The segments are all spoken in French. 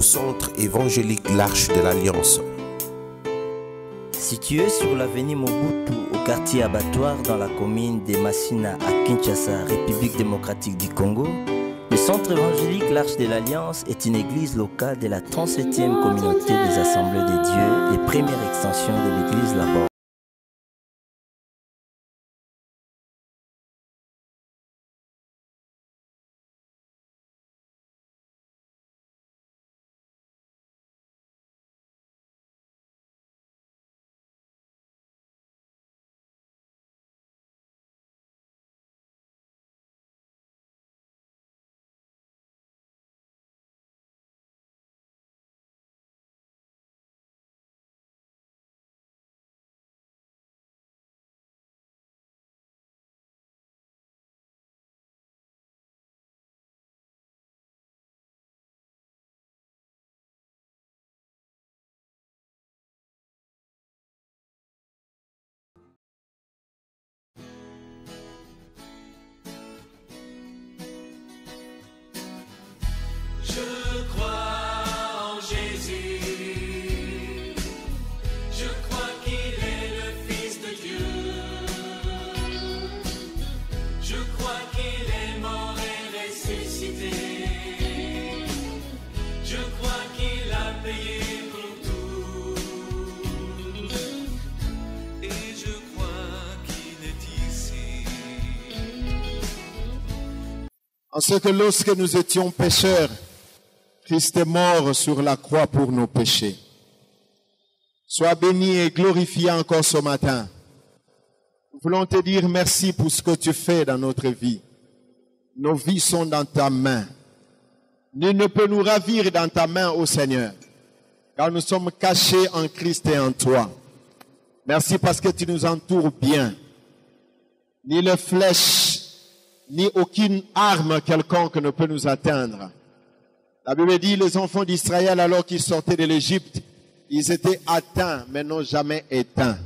centre évangélique l'Arche de l'Alliance. Situé sur l'avenue Mobutu au quartier Abattoir dans la commune de Massina à Kinshasa, République démocratique du Congo, le centre évangélique l'Arche de l'Alliance est une église locale de la 37e communauté des Assemblées de Dieu et première extension de l'église là-bas. Je crois en Jésus, je crois qu'il est le Fils de Dieu, je crois qu'il est mort et ressuscité, je crois qu'il a payé pour tout, et je crois qu'il est ici. En ce que lorsque nous étions pécheurs, Christ est mort sur la croix pour nos péchés. Sois béni et glorifié encore ce matin. Nous voulons te dire merci pour ce que tu fais dans notre vie. Nos vies sont dans ta main. Nul ne peut nous ravir dans ta main, ô Seigneur, car nous sommes cachés en Christ et en toi. Merci parce que tu nous entoures bien. Ni les flèches, ni aucune arme quelconque ne peut nous atteindre. La Bible dit, les enfants d'Israël, alors qu'ils sortaient de l'Égypte, ils étaient atteints, mais n'ont jamais éteints.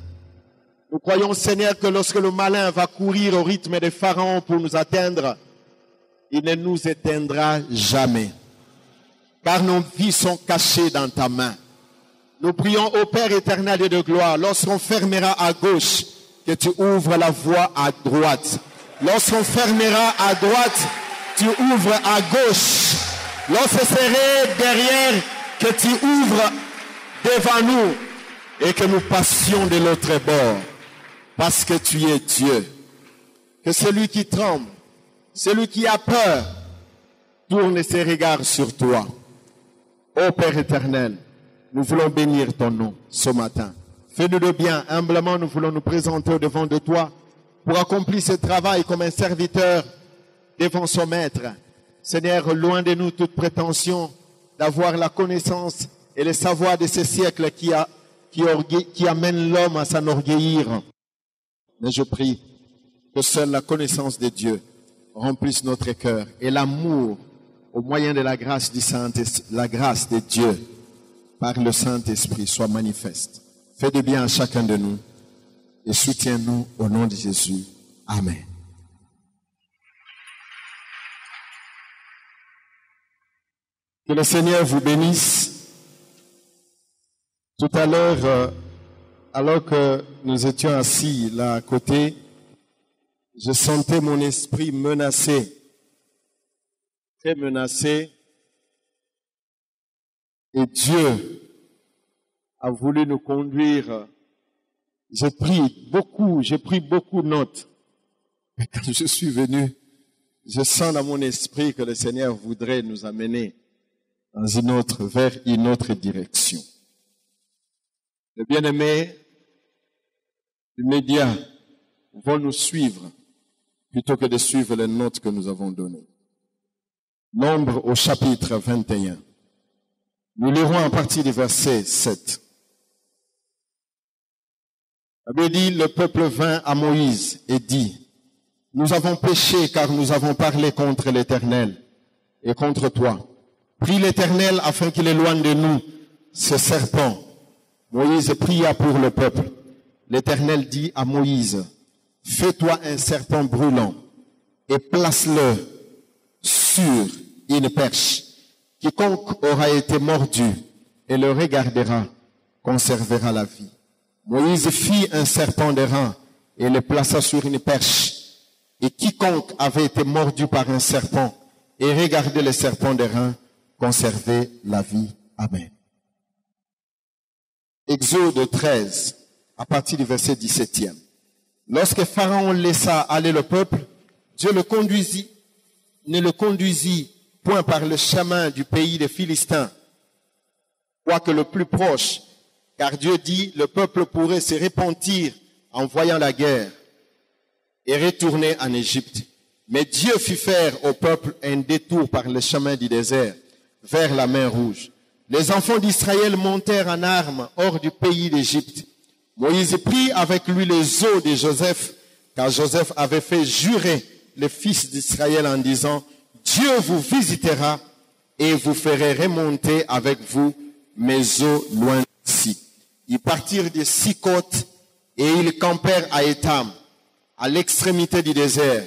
Nous croyons, Seigneur, que lorsque le malin va courir au rythme des pharaons pour nous atteindre, il ne nous éteindra jamais. Car nos vies sont cachées dans ta main. Nous prions au Père éternel et de gloire, lorsqu'on fermera à gauche, que tu ouvres la voie à droite. Lorsqu'on fermera à droite, tu ouvres à gauche. Lorsque serait derrière, que tu ouvres devant nous et que nous passions de l'autre bord. Parce que tu es Dieu. Que celui qui tremble, celui qui a peur, tourne ses regards sur toi. Ô Père éternel, nous voulons bénir ton nom ce matin. Fais-nous de bien. Humblement, nous voulons nous présenter au devant de toi pour accomplir ce travail comme un serviteur devant son maître. Seigneur, loin de nous toute prétention d'avoir la connaissance et le savoir de ce siècle qui amène l'homme à s'enorgueillir. Mais je prie que seule la connaissance de Dieu remplisse notre cœur et l'amour au moyen de la grâce du la grâce de Dieu par le Saint-Esprit soit manifeste. Fais du bien à chacun de nous et soutiens-nous au nom de Jésus. Amen. Que le Seigneur vous bénisse. Tout à l'heure, alors que nous étions assis là à côté, je sentais mon esprit menacé, très menacé. Et Dieu a voulu nous conduire. J'ai pris beaucoup de notes. Et quand je suis venu, je sens dans mon esprit que le Seigneur voudrait nous amener vers une autre direction. Les bien-aimés, les médias vont nous suivre plutôt que de suivre les notes que nous avons données. Nombre au chapitre 21. Nous lirons à partir du verset 7. La Bible dit, le peuple vint à Moïse et dit, nous avons péché car nous avons parlé contre l'Éternel et contre toi. Prie l'Éternel afin qu'il éloigne de nous ce serpent. Moïse pria pour le peuple. L'Éternel dit à Moïse, fais-toi un serpent brûlant et place-le sur une perche. Quiconque aura été mordu et le regardera conservera la vie. Moïse fit un serpent d'airain et le plaça sur une perche. Et quiconque avait été mordu par un serpent et regardait le serpent d'airain conservait la vie. Amen. Exode 13, à partir du verset 17e. Lorsque Pharaon laissa aller le peuple, Dieu ne le conduisit point par le chemin du pays des Philistins, quoique le plus proche, car Dieu dit, le peuple pourrait se repentir en voyant la guerre et retourner en Égypte. Mais Dieu fit faire au peuple un détour par le chemin du désert, vers la mer Rouge. Les enfants d'Israël montèrent en armes hors du pays d'Égypte. Moïse prit avec lui les os de Joseph, car Joseph avait fait jurer les fils d'Israël en disant, Dieu vous visitera et vous ferez remonter avec vous mes os loin d'ici. Ils partirent de Sicot et ils campèrent à Étam, à l'extrémité du désert.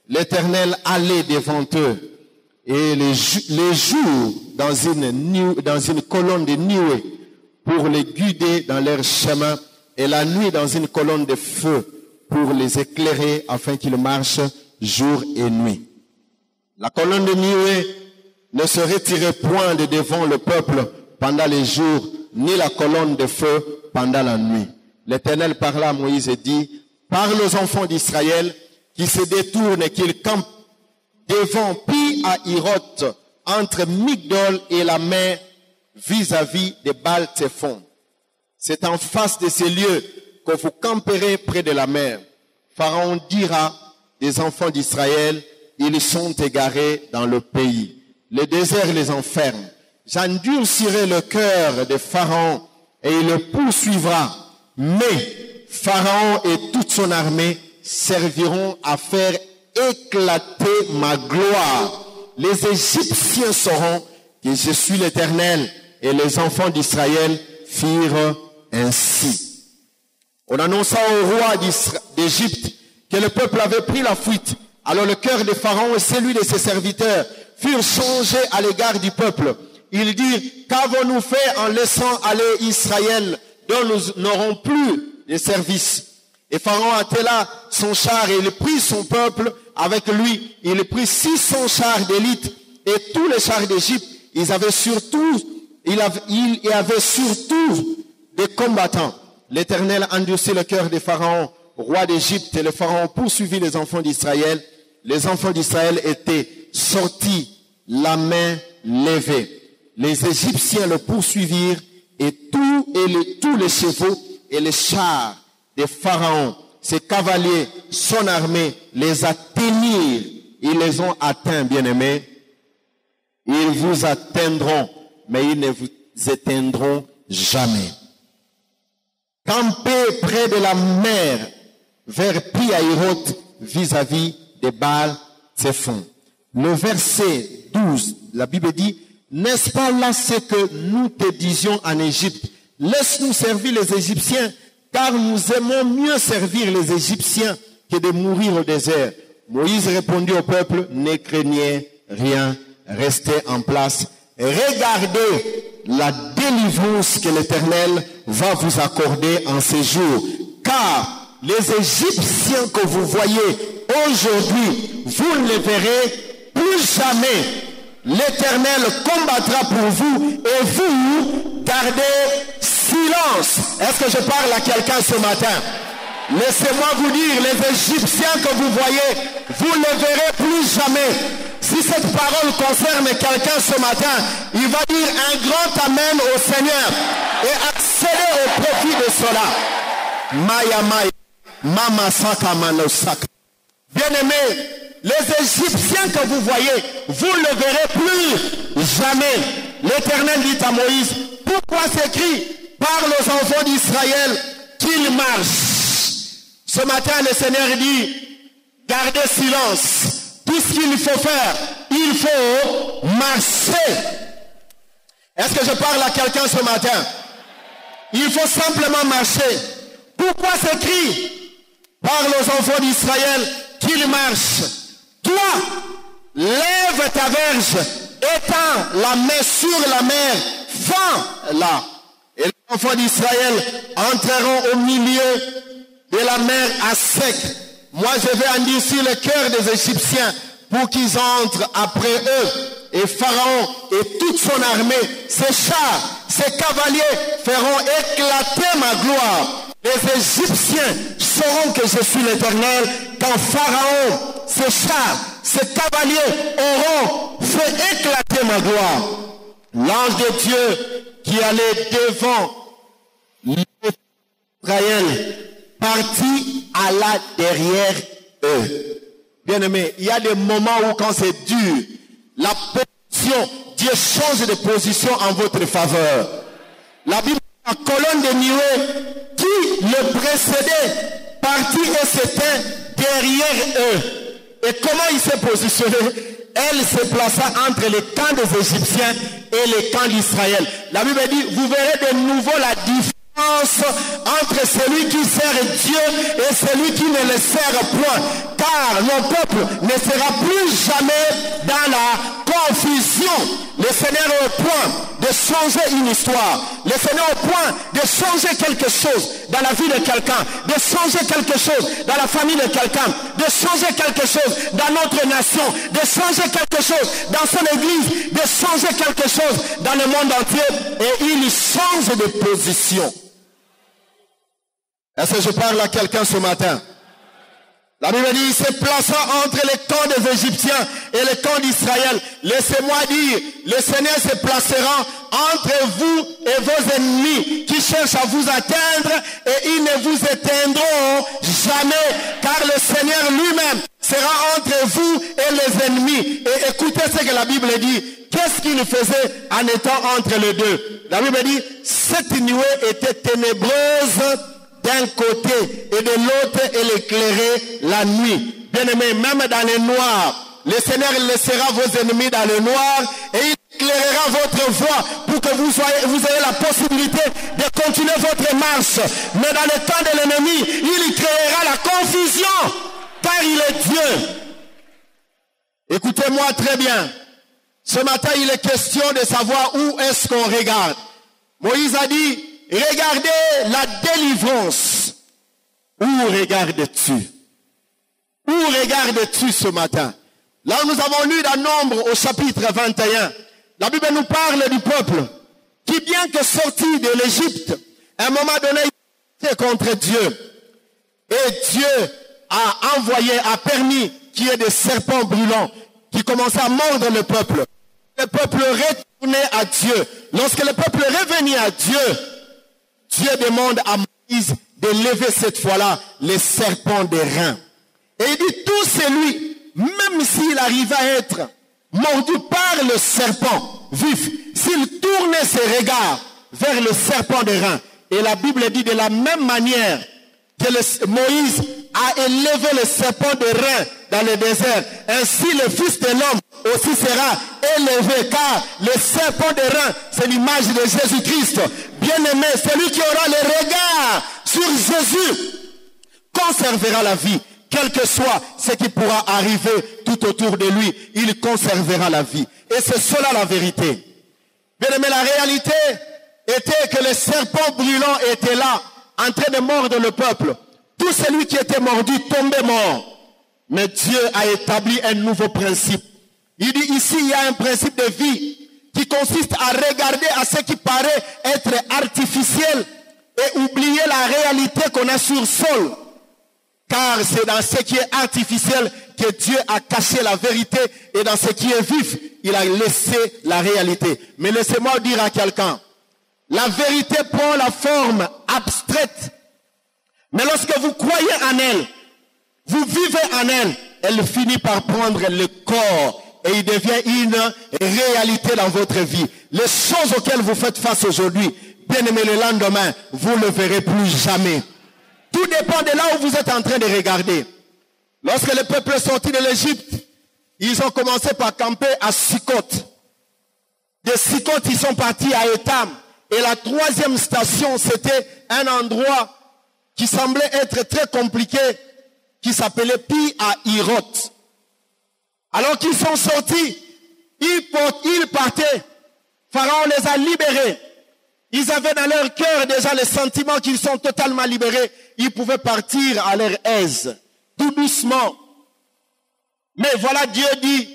L'Éternel allait devant eux et les jours dans une colonne de nuée pour les guider dans leur chemin et la nuit dans une colonne de feu pour les éclairer afin qu'ils marchent jour et nuit. La colonne de nuée ne se retirait point de devant le peuple pendant les jours, ni la colonne de feu pendant la nuit. L'Éternel parla à Moïse et dit, parle aux enfants d'Israël qui se détournent et qu'ils campent devant Pi-Hahiroth, entre Migdol et la mer, vis-à-vis de Baal-Tzephon. C'est en face de ces lieux que vous camperez près de la mer. Pharaon dira des enfants d'Israël, ils sont égarés dans le pays. Le désert les enferme. J'endurcirai le cœur de Pharaon et il le poursuivra. Mais Pharaon et toute son armée serviront à faire éclater ma gloire. Les Égyptiens sauront que je suis l'Éternel. Et les enfants d'Israël firent ainsi. On annonça au roi d'Égypte que le peuple avait pris la fuite. Alors le cœur de Pharaon et celui de ses serviteurs furent changés à l'égard du peuple. Ils dirent, qu'avons-nous fait en laissant aller Israël, dont nous n'aurons plus de service? Et Pharaon attela son char et il prit son peuple avec lui. Il prit 600 chars d'élite et tous les chars d'Égypte. Il y avait surtout des combattants. L'Éternel endurcit le cœur de Pharaon, roi d'Égypte, et le Pharaon poursuivit les enfants d'Israël. Les enfants d'Israël étaient sortis, la main levée. Les Égyptiens le poursuivirent et tous les chevaux et les chars de Pharaon, ses cavaliers, son armée, les atteignirent. Ils les ont atteints, bien-aimés. Ils vous atteindront, mais ils ne vous éteindront jamais. Campez près de la mer, vers Pi-Hahiroth, vis-à-vis de Baal-Tzephon. Le verset 12, la Bible dit, n'est-ce pas là ce que nous te disions en Égypte? Laisse-nous servir les Égyptiens, car nous aimons mieux servir les Égyptiens que de mourir au désert. Moïse répondit au peuple, ne craignez rien, restez en place. Regardez la délivrance que l'Éternel va vous accorder en ces jours. Car les Égyptiens que vous voyez aujourd'hui, vous ne les verrez plus jamais. L'Éternel combattra pour vous et vous gardez silence. Est-ce que je parle à quelqu'un ce matin? Laissez-moi vous dire, les Égyptiens que vous voyez, vous ne les verrez plus jamais. Si cette parole concerne quelqu'un ce matin, il va dire un grand amen au Seigneur et accéder au profit de cela. Maya Maya, Mama Saka Manosaka. Bien-aimés, les Égyptiens que vous voyez, vous ne les verrez plus jamais. L'Éternel dit à Moïse, pourquoi s'écrit, parle aux enfants d'Israël qu'ils marchent. Ce matin, le Seigneur dit, gardez silence. Tout ce qu'il faut faire, il faut marcher. Est-ce que je parle à quelqu'un ce matin? Il faut simplement marcher. Pourquoi s'écrit, parle aux enfants d'Israël qu'ils marchent. Toi, lève ta verge étend la main sur la mer, fend-la. Et les enfants d'Israël entreront au milieu de la mer à sec. Moi, je vais endurcir le cœur des Égyptiens pour qu'ils entrent après eux. Et Pharaon et toute son armée, ses chars, ses cavaliers feront éclater ma gloire. Les Égyptiens sauront que je suis l'Éternel quand Pharaon, ses chars, ses cavaliers auront fait éclater ma gloire. L'ange de Dieu qui allait devant Israël partit à la derrière eux. Bien-aimés, il y a des moments où quand c'est dur, la position, Dieu change de position en votre faveur. La Bible, la colonne de nuée qui le précédait, partit et s'était derrière eux. Et comment il s'est positionné? Elle se plaça entre les camps des Égyptiens et les camps d'Israël. La Bible dit, vous verrez de nouveau la différence entre celui qui sert Dieu et celui qui ne le sert point. Car mon peuple ne sera plus jamais dans la confusion. Le Seigneur est au point de changer une histoire. Le Seigneur est au point de changer quelque chose dans la vie de quelqu'un, de changer quelque chose dans la famille de quelqu'un, de changer quelque chose dans notre nation, de changer quelque chose dans son église, de changer quelque chose dans le monde entier. Et il change de position. Est-ce que je parle à quelqu'un ce matin? La Bible dit, il se plaça entre les camps des Égyptiens et les camps d'Israël. Laissez-moi dire, le Seigneur se placera entre vous et vos ennemis qui cherchent à vous atteindre et ils ne vous éteindront jamais, car le Seigneur lui-même sera entre vous et les ennemis. Et écoutez ce que la Bible dit. Qu'est-ce qu'il faisait en étant entre les deux? La Bible dit, cette nuée était ténébreuse d'un côté et de l'autre elle éclairait la nuit. Bien-aimés, même dans le noir, le Seigneur laissera vos ennemis dans le noir et il éclairera votre voie pour que vous ayez la possibilité de continuer votre marche. Mais dans le temps de l'ennemi, il créera la confusion car il est Dieu. Écoutez-moi très bien. Ce matin, il est question de savoir où est-ce qu'on regarde. Moïse a dit, regardez la délivrance. Où regardes-tu? Où regardes-tu ce matin? Là, nous avons lu dans Nombre au chapitre 21. La Bible nous parle du peuple qui, bien que sorti de l'Égypte, à un moment donné, il était contre Dieu. Et Dieu a permis qu'il y ait des serpents brûlants qui commençaient à mordre le peuple. Le peuple retournait à Dieu. Lorsque le peuple revenait à Dieu, Dieu demande à Moïse de lever cette fois-là les serpents des reins. Et il dit, tout celui, même s'il arrivait à être mordu par le serpent vif, s'il tournait ses regards vers le serpent des reins, et la Bible dit de la même manière que Moïse a élevé le serpent des reins dans le désert, ainsi le Fils de l'homme aussi sera élevé, car le serpent des reins, c'est l'image de Jésus-Christ. Bien-aimé, celui qui aura le regard sur Jésus conservera la vie. Quel que soit ce qui pourra arriver tout autour de lui, il conservera la vie. Et c'est cela la vérité. Bien-aimé, la réalité était que les serpents brûlants étaient là, en train de mordre le peuple. Tout celui qui était mordu tombait mort. Mais Dieu a établi un nouveau principe. Il dit ici, il y a un principe de vie qui consiste à regarder à ce qui paraît être artificiel et oublier la réalité qu'on a sur sol. Car c'est dans ce qui est artificiel que Dieu a caché la vérité et dans ce qui est vif, il a laissé la réalité. Mais laissez-moi dire à quelqu'un, la vérité prend la forme abstraite. Mais lorsque vous croyez en elle, vous vivez en elle, elle finit par prendre le corps et il devient une réalité dans votre vie. Les choses auxquelles vous faites face aujourd'hui, bien aimé, le lendemain, vous ne le verrez plus jamais. Tout dépend de là où vous êtes en train de regarder. Lorsque le peuple est sorti de l'Égypte, ils ont commencé par camper à Sikot. De Sikot, ils sont partis à Étam. Et la troisième station, c'était un endroit qui semblait être très compliqué, qui s'appelait Pi à Hiroth. Alors qu'ils sont sortis, Ils partaient. Pharaon les a libérés. Ils avaient dans leur cœur déjà le sentiment qu'ils sont totalement libérés. Ils pouvaient partir à leur aise, tout doucement. Mais voilà, Dieu dit,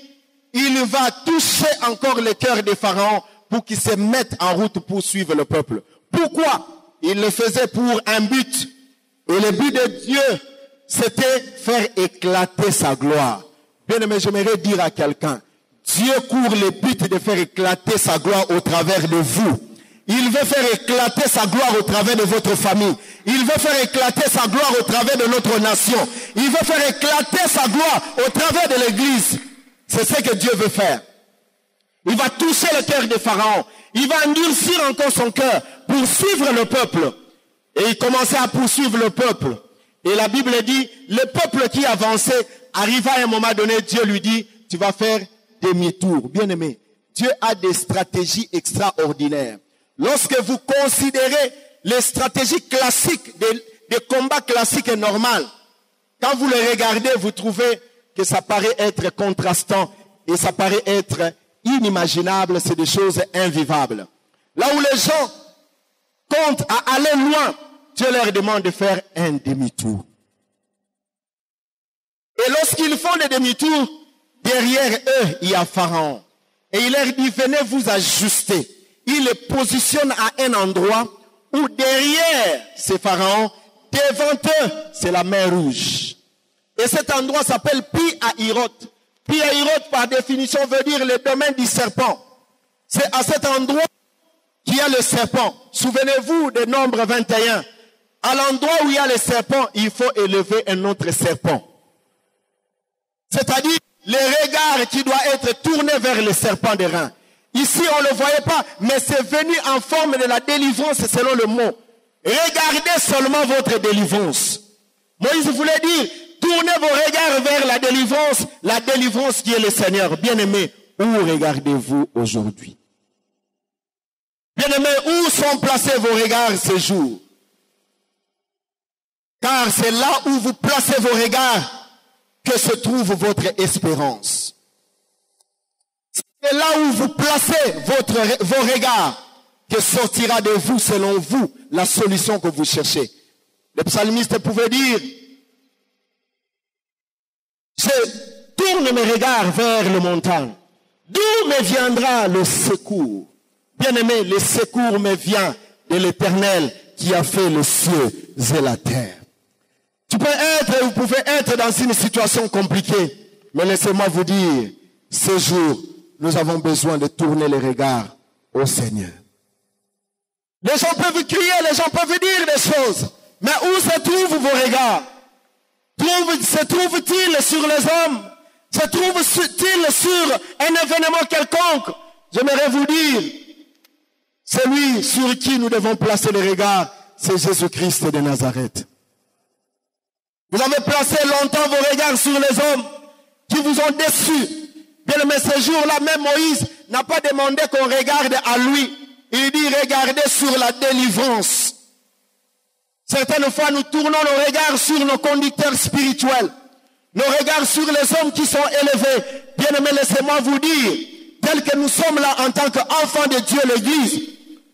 il va toucher encore le cœur des pharaons pour qu'ils se mettent en route pour suivre le peuple. Pourquoi? Il le faisait pour un but. Et le but de Dieu, c'était faire éclater sa gloire. Bien aimé, j'aimerais dire à quelqu'un, Dieu court le but de faire éclater sa gloire au travers de vous. Il veut faire éclater sa gloire au travers de votre famille. Il veut faire éclater sa gloire au travers de notre nation. Il veut faire éclater sa gloire au travers de l'église. C'est ce que Dieu veut faire. Il va toucher le cœur des pharaons. Il va endurcir encore son cœur pour suivre le peuple. Et il commençait à poursuivre le peuple. Et la Bible dit, le peuple qui avançait, arriva à un moment donné, Dieu lui dit, tu vas faire demi-tour. Bien aimé, Dieu a des stratégies extraordinaires. Lorsque vous considérez les stratégies classiques, des combats classiques et normaux, quand vous les regardez, vous trouvez que ça paraît être contrastant et ça paraît être inimaginable, c'est des choses invivables. Là où les gens comptent à aller loin, Dieu leur demande de faire un demi-tour. Et lorsqu'ils font le demi-tour, derrière eux, il y a Pharaon. Et il leur dit, venez vous ajuster. Il les positionne à un endroit où derrière ces pharaons, devant eux, c'est la mer Rouge. Et cet endroit s'appelle Pi-Hahiroth. Pi-Hahiroth, par définition, veut dire le domaine du serpent. C'est à cet endroit qu'il y a le serpent. Souvenez-vous de Nombre 21. À l'endroit où il y a le serpent, il faut élever un autre serpent. C'est-à-dire, le regard qui doit être tourné vers le serpent des reins. Ici, on ne le voyait pas, mais c'est venu en forme de la délivrance selon le mot. Regardez seulement votre délivrance. Moïse voulait dire, tournez vos regards vers la délivrance qui est le Seigneur. Bien-aimé, où regardez-vous aujourd'hui? Bien-aimé, où sont placés vos regards ce jour? Car c'est là où vous placez vos regards que se trouve votre espérance. C'est là où vous placez vos regards que sortira de vous, selon vous, la solution que vous cherchez. Le psalmiste pouvait dire, je tourne mes regards vers les montagnes. D'où me viendra le secours? Bien-aimé, le secours me vient de l'Éternel qui a fait les cieux et la terre. Vous pouvez être dans une situation compliquée, mais laissez-moi vous dire, ce jour, nous avons besoin de tourner les regards au Seigneur. Les gens peuvent crier, les gens peuvent dire des choses, mais où se trouvent vos regards? Se trouvent-ils sur les hommes? Se trouvent-ils sur un événement quelconque? J'aimerais vous dire, celui sur qui nous devons placer les regards, c'est Jésus-Christ de Nazareth. Vous avez placé longtemps vos regards sur les hommes qui vous ont déçus. Bien, mais ce jour-là, même Moïse n'a pas demandé qu'on regarde à lui. Il dit, regardez sur la délivrance. Certaines fois, nous tournons nos regards sur nos conducteurs spirituels. Nos regards sur les hommes qui sont élevés. Bien aimé, laissez-moi vous dire, tel que nous sommes là en tant qu'enfants de Dieu, l'Église,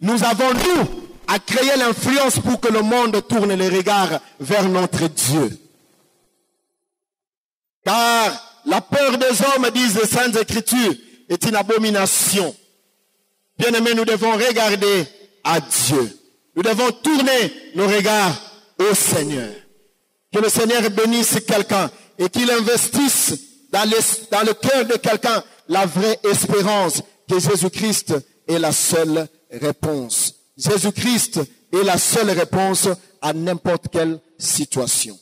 nous avons, nous, à créer l'influence pour que le monde tourne les regards vers notre Dieu. Car la peur des hommes, disent les Saintes Écritures, est une abomination. Bien aimé, nous devons regarder à Dieu. Nous devons tourner nos regards au Seigneur. Que le Seigneur bénisse quelqu'un et qu'il investisse dans le cœur de quelqu'un la vraie espérance que Jésus-Christ est la seule réponse. Jésus-Christ est la seule réponse à n'importe quelle situation.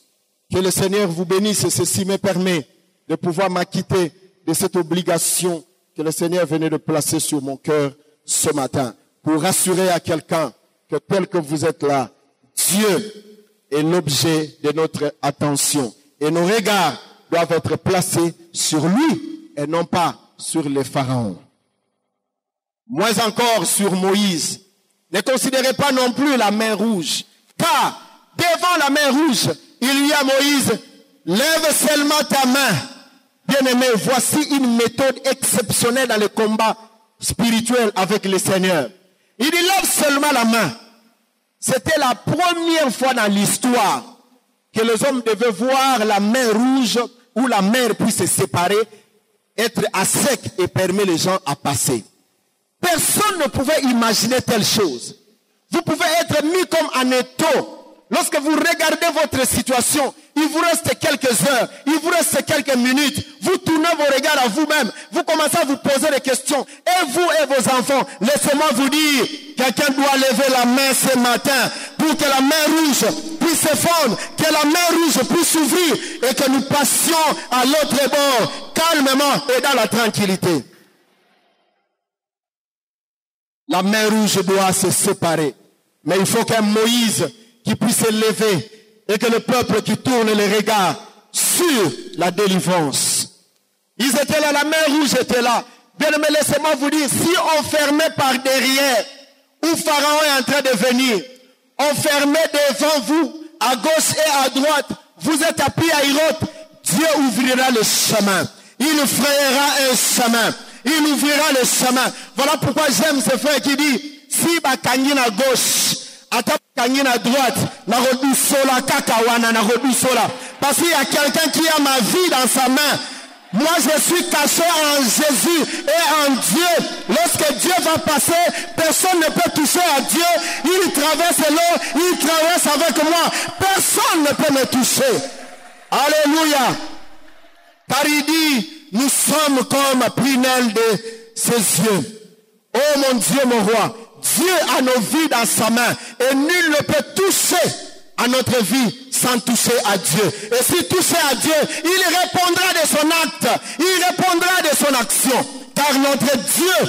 Que le Seigneur vous bénisse et ceci me permet de pouvoir m'acquitter de cette obligation que le Seigneur venait de placer sur mon cœur ce matin pour rassurer à quelqu'un que tel que vous êtes là, Dieu est l'objet de notre attention et nos regards doivent être placés sur lui et non pas sur les pharaons. Moins encore sur Moïse. Ne considérez pas non plus la mer Rouge, car devant la mer Rouge, il y a Moïse, lève seulement ta main Bien-aimés, voici une méthode exceptionnelle dans le combat spirituel avec le Seigneur. Il lève seulement la main. C'était la première fois dans l'histoire que les hommes devaient voir la mer rouge où la mer puisse se séparer, être à sec et permettre les gens à passer. Personne ne pouvait imaginer telle chose. Vous pouvez être mis comme un étau. Lorsque vous regardez votre situation, il vous reste quelques heures, il vous reste quelques minutes. Vous tournez vos regards à vous-même. Vous commencez à vous poser des questions. Et vous et vos enfants, laissez-moi vous dire, quelqu'un doit lever la main ce matin pour que la main rouge puisse se fondre, que la main rouge puisse s'ouvrir et que nous passions à l'autre bord, calmement et dans la tranquillité. La main rouge doit se séparer. Mais il faut qu'un Moïse qui puisse se lever et que le peuple qui tourne les regards sur la délivrance. Ils étaient là, la main rouge était là. Bien aimé, laissez-moi vous dire, si on fermait par derrière, où Pharaon est en train de venir, on fermait devant vous, à gauche et à droite, vous êtes à Pi-Hahiroth, Dieu ouvrira le chemin. Il frayera un chemin. Il ouvrira le chemin. Voilà pourquoi j'aime ce frère qui dit, si bakangi à gauche, attaque à droite, parce qu'il y a quelqu'un qui a ma vie dans sa main. Moi, je suis caché en Jésus et en Dieu. Lorsque Dieu va passer, personne ne peut toucher à Dieu. Il traverse l'eau, il traverse avec moi. Personne ne peut me toucher. Alléluia. Car il dit, nous sommes comme prunelle de ses yeux. Oh mon Dieu, mon roi. Dieu a nos vies dans sa main et nul ne peut toucher à notre vie sans toucher à Dieu. Et s'il touche à Dieu, il répondra de son acte, il répondra de son action. Car notre Dieu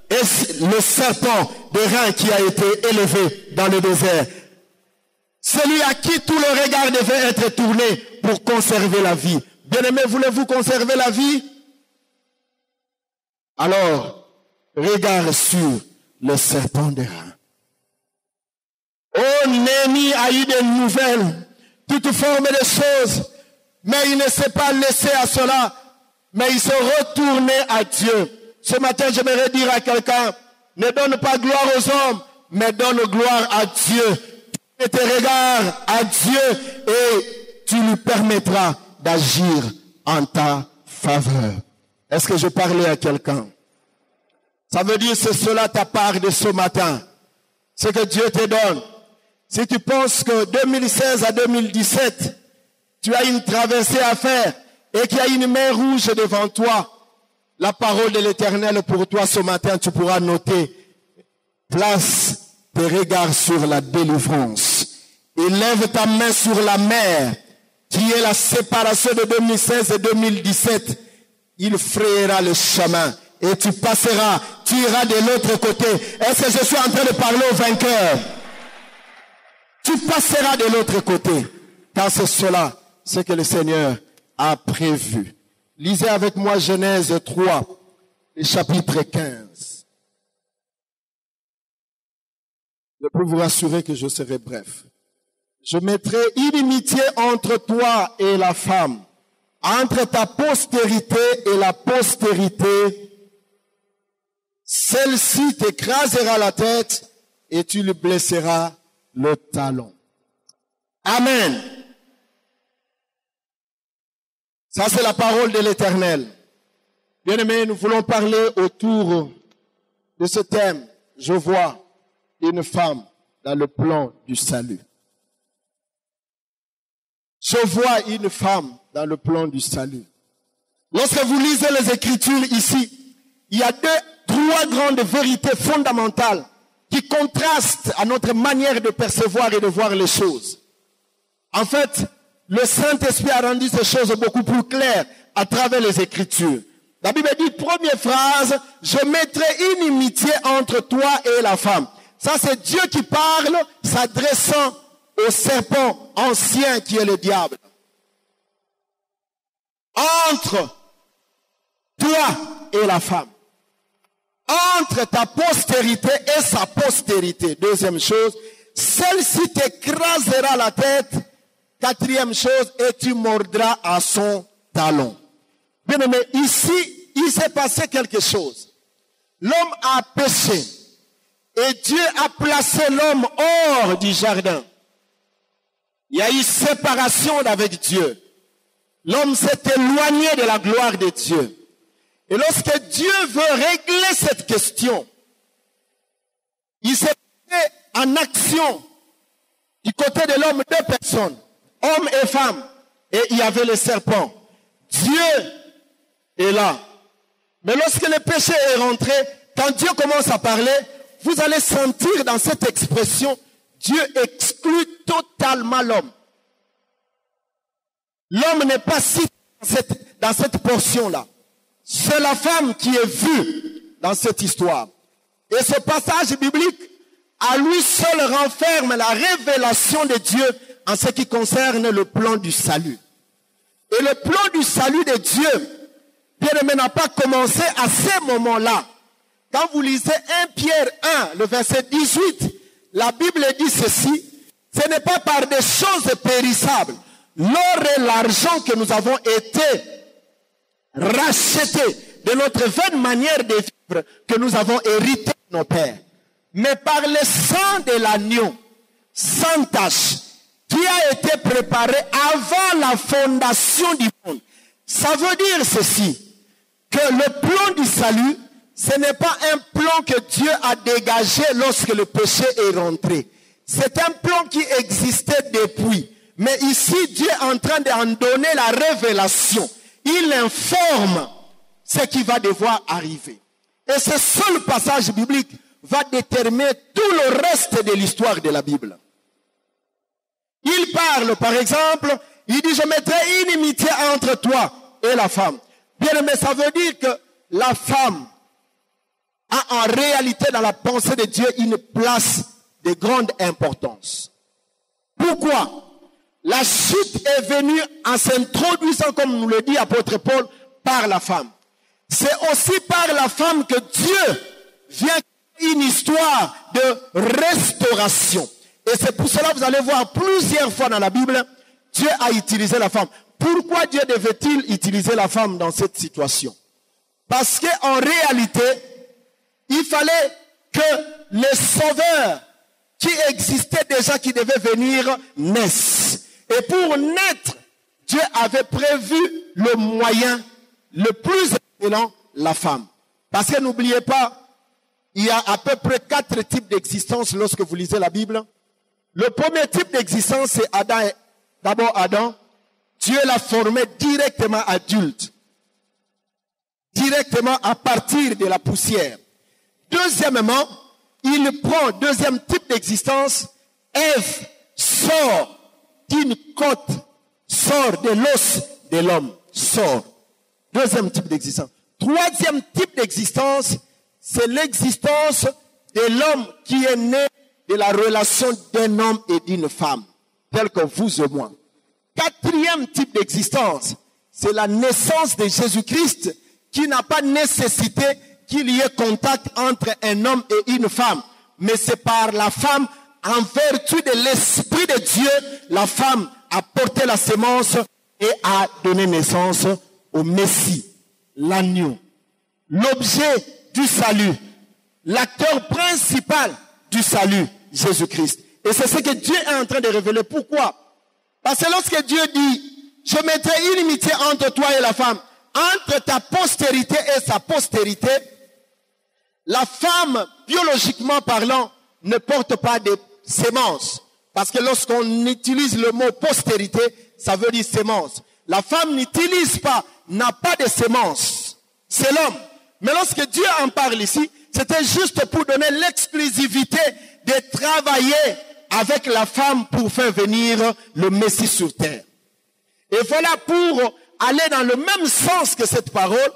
est le serpent de rein qui a été élevé dans le désert. Celui à qui tout le regard devait être tourné pour conserver la vie. Bien-aimés, voulez-vous conserver la vie? Alors, regarde sur le serpent de rein. Oh, Néhémie a eu des nouvelles, toute forme de choses, mais il ne s'est pas laissé à cela, mais il s'est retourné à Dieu. Ce matin, j'aimerais dire à quelqu'un, ne donne pas gloire aux hommes, mais donne gloire à Dieu. Tu te regardes à Dieu et tu lui permettras d'agir en ta faveur. Est-ce que je parlais à quelqu'un? Ça veut dire c'est cela ta part de ce matin. Ce que Dieu te donne. Si tu penses que 2016 à 2017, tu as une traversée à faire et qu'il y a une mer rouge devant toi, la parole de l'Éternel pour toi ce matin, tu pourras noter. Place tes regards sur la délivrance. Élève ta main sur la mer, qui est la séparation de 2016 et 2017. Il frayera le chemin. Et tu passeras, tu iras de l'autre côté. Est-ce que je suis en train de parler au vainqueur? Tu passeras de l'autre côté. Car c'est cela, ce que le Seigneur a prévu. Lisez avec moi Genèse 3, chapitre 15. Je peux vous rassurer que je serai bref. Je mettrai inimitié entre toi et la femme, entre ta postérité et la postérité. Celle-ci t'écrasera la tête et tu lui blesseras le talon. Amen. Ça, c'est la parole de l'Éternel. Bien-aimés, nous voulons parler autour de ce thème. Je vois une femme dans le plan du salut. Je vois une femme dans le plan du salut. Lorsque vous lisez les Écritures ici, il y a trois grandes vérités fondamentales qui contrastent à notre manière de percevoir et de voir les choses. En fait, le Saint-Esprit a rendu ces choses beaucoup plus claires à travers les Écritures. La Bible dit, première phrase, je mettrai inimitié entre toi et la femme. Ça, c'est Dieu qui parle, s'adressant au serpent ancien qui est le diable. Entre toi et la femme. Entre ta postérité et sa postérité. Deuxième chose, celle-ci t'écrasera la tête. Quatrième chose, et tu mordras à son talon. Bien aimé, ici, il s'est passé quelque chose. L'homme a péché. Et Dieu a placé l'homme hors du jardin. Il y a eu séparation avec Dieu. L'homme s'est éloigné de la gloire de Dieu. Et lorsque Dieu veut régler cette question, il s'est mis en action du côté de l'homme 2 personnes, homme et femme. Et il y avait le serpent. Dieu est là. Mais lorsque le péché est rentré, quand Dieu commence à parler, vous allez sentir dans cette expression, Dieu exclut totalement l'homme. L'homme n'est pas cité dans cette portion-là. C'est la femme qui est vue dans cette histoire. Et ce passage biblique, à lui seul renferme la révélation de Dieu en ce qui concerne le plan du salut. Et le plan du salut de Dieu, bien-aimé, n'a pas commencé à ce moment-là. Quand vous lisez 1 Pierre 1, le verset 18, la Bible dit ceci, ce n'est pas par des choses périssables, l'or et l'argent que nous avons été rachetés de notre vaine manière de vivre que nous avons hérité de nos pères, mais par le sang de l'agneau, sans tache, qui a été préparé avant la fondation du monde. Ça veut dire ceci, que le plan du salut, ce n'est pas un plan que Dieu a dégagé lorsque le péché est rentré. C'est un plan qui existait depuis. Mais ici, Dieu est en train d'en donner la révélation. Il informe ce qui va devoir arriver. Et ce seul passage biblique va déterminer tout le reste de l'histoire de la Bible. Il parle, par exemple, il dit, je mettrai une inimitié entre toi et la femme. Bien aimé, ça veut dire que la femme a en réalité dans la pensée de Dieu une place de grande importance. Pourquoi? La chute est venue en s'introduisant, comme nous le dit apôtre Paul, par la femme. C'est aussi par la femme que Dieu vient une histoire de restauration. Et c'est pour cela que vous allez voir plusieurs fois dans la Bible, Dieu a utilisé la femme. Pourquoi Dieu devait-il utiliser la femme dans cette situation? Parce qu'en réalité, il fallait que le sauveur qui existait déjà, qui devait venir, naisse. Et pour naître, Dieu avait prévu le moyen le plus excellent, la femme. Parce que n'oubliez pas, il y a à peu près 4 types d'existence lorsque vous lisez la Bible. Le premier type d'existence, c'est Adam. D'abord Adam, Dieu l'a formé directement adulte. Directement à partir de la poussière. Deuxièmement, il prend, deuxième type d'existence, Ève sort d'une côte, sort de l'os de l'homme, sort. Deuxième type d'existence. Troisième type d'existence, c'est l'existence de l'homme qui est né de la relation d'un homme et d'une femme, tel que vous et moi. Quatrième type d'existence, c'est la naissance de Jésus-Christ qui n'a pas nécessité qu'il y ait contact entre un homme et une femme. Mais c'est par la femme, en vertu de l'Esprit de Dieu, la femme a porté la sémence et a donné naissance au Messie, l'agneau. L'objet du salut, l'acteur principal du salut, Jésus-Christ. Et c'est ce que Dieu est en train de révéler. Pourquoi? Parce que lorsque Dieu dit, je mettrai une inimitié entre toi et la femme, entre ta postérité et sa postérité, la femme, biologiquement parlant, ne porte pas de sémence. Parce que lorsqu'on utilise le mot postérité, ça veut dire sémence. La femme n'utilise pas, n'a pas de sémence. C'est l'homme. Mais lorsque Dieu en parle ici, c'était juste pour donner l'exclusivité de travailler avec la femme pour faire venir le Messie sur terre. Et voilà, pour aller dans le même sens que cette parole,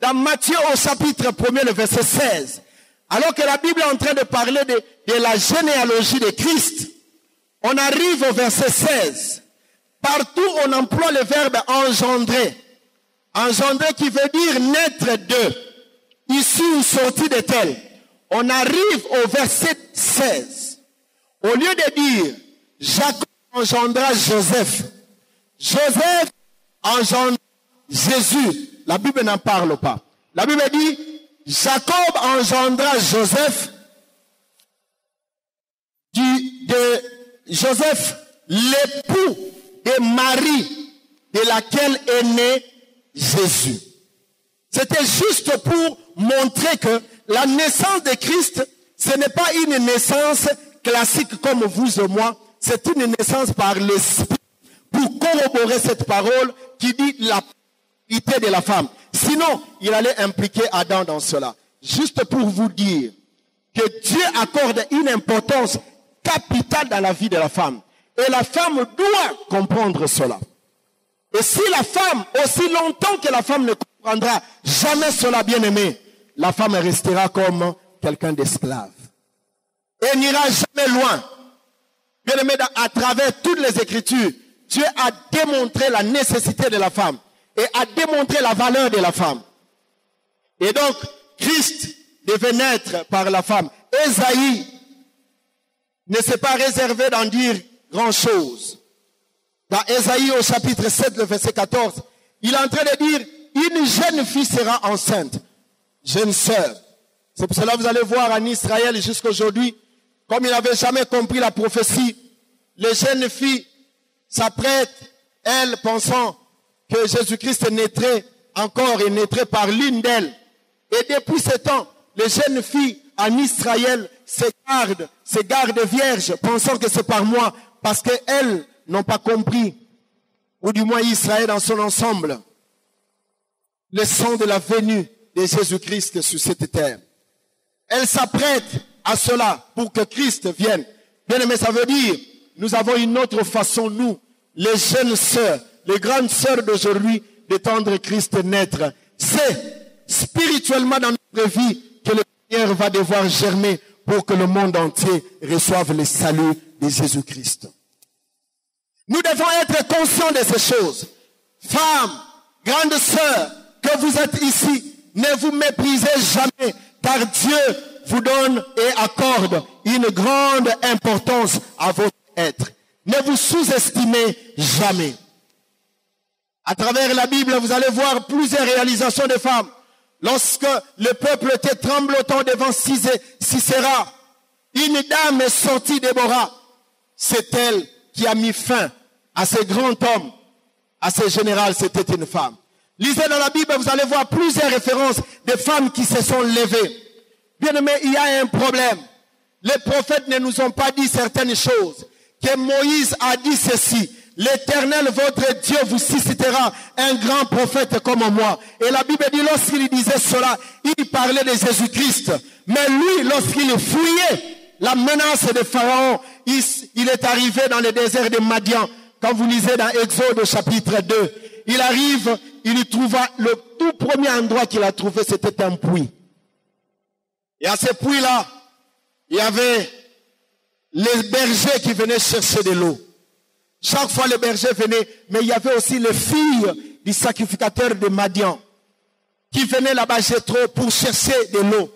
dans Matthieu au chapitre 1er, le verset 16, alors que la Bible est en train de parler de la généalogie de Christ, on arrive au verset 16. Partout on emploie le verbe engendrer. Engendrer qui veut dire naître d'eux, issu ou sorti de tel. On arrive au verset 16. Au lieu de dire Jacob engendra Joseph, Joseph engendra Jésus, la Bible n'en parle pas. La Bible dit, Jacob engendra Joseph, de Joseph, l'époux de Marie, de laquelle est né Jésus. C'était juste pour montrer que la naissance de Christ, ce n'est pas une naissance classique comme vous et moi, c'est une naissance par l'Esprit pour corroborer cette parole qui dit la purité de la femme. Sinon, il allait impliquer Adam dans cela. Juste pour vous dire que Dieu accorde une importance capitale dans la vie de la femme. Et la femme doit comprendre cela. Et si la femme, aussi longtemps que la femme ne comprendra jamais cela, bien aimé, la femme restera comme quelqu'un d'esclave. Et n'ira jamais loin. Bien aimé, à travers toutes les Écritures, Dieu a démontré la nécessité de la femme et a démontré la valeur de la femme. Et donc, Christ devait naître par la femme. Ésaïe ne s'est pas réservé d'en dire grand-chose. Dans Ésaïe au chapitre 7, le verset 14, il est en train de dire, une jeune fille sera enceinte. Jeune sœur. C'est pour cela que vous allez voir en Israël jusqu'à aujourd'hui, comme il n'avait jamais compris la prophétie, les jeunes filles s'apprêtent, elles pensant que Jésus-Christ naîtrait encore et naîtrait par l'une d'elles. Et depuis ce temps, les jeunes filles en Israël se gardent vierges, pensant que c'est par moi, parce qu'elles n'ont pas compris, ou du moins Israël dans son ensemble, le sang de la venue de Jésus-Christ sur cette terre. Elles s'apprêtent à cela pour que Christ vienne. Bien aimé, ça veut dire, nous avons une autre façon, nous, les jeunes sœurs, les grandes sœurs d'aujourd'hui, d'étendre Christ naître. C'est spirituellement dans notre vie que le Seigneur va devoir germer pour que le monde entier reçoive le salut de Jésus-Christ. Nous devons être conscients de ces choses. Femmes, grandes sœurs, que vous êtes ici, ne vous méprisez jamais, car Dieu vous donne et accorde une grande importance à votre être. Ne vous sous-estimez jamais. À travers la Bible, vous allez voir plusieurs réalisations de femmes. Lorsque le peuple était tremblotant devant Sisera, une dame est sortie, Déborah. C'est elle qui a mis fin à ce grand homme, à ce général, c'était une femme. Lisez dans la Bible, vous allez voir plusieurs références de femmes qui se sont levées. Bien aimé, il y a un problème. Les prophètes ne nous ont pas dit certaines choses. Que Moïse a dit ceci. L'Éternel, votre Dieu, vous suscitera un grand prophète comme moi. Et la Bible dit, lorsqu'il disait cela, il parlait de Jésus-Christ. Mais lui, lorsqu'il fouillait la menace de Pharaon, il est arrivé dans le désert de Madian. Quand vous lisez dans Exode chapitre 2, il arrive, il trouva le tout premier endroit qu'il a trouvé, c'était un puits. Et à ce puits-là, il y avait les bergers qui venaient chercher de l'eau. Chaque fois les bergers venaient, mais il y avait aussi les filles du sacrificateur de Madian qui venaient là-bas trop pour chercher de l'eau.